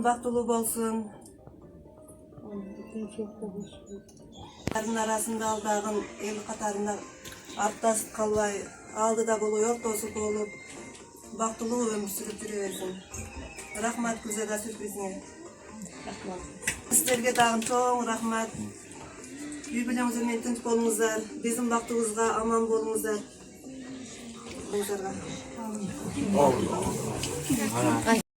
Yolun baktulu bolsun. Ардың арасында алдағын ел қатарында аттас қалбай, алдыда болу ортосы болып, бақтылы өмір сүріп жүре берсін. Рахмат Гүлзада сюрпризіне. Сіздерге тағын чоң рахмат. Үй біліңіздермен тынч болыңыздар, біздің бақтығызға аман болыңыздар.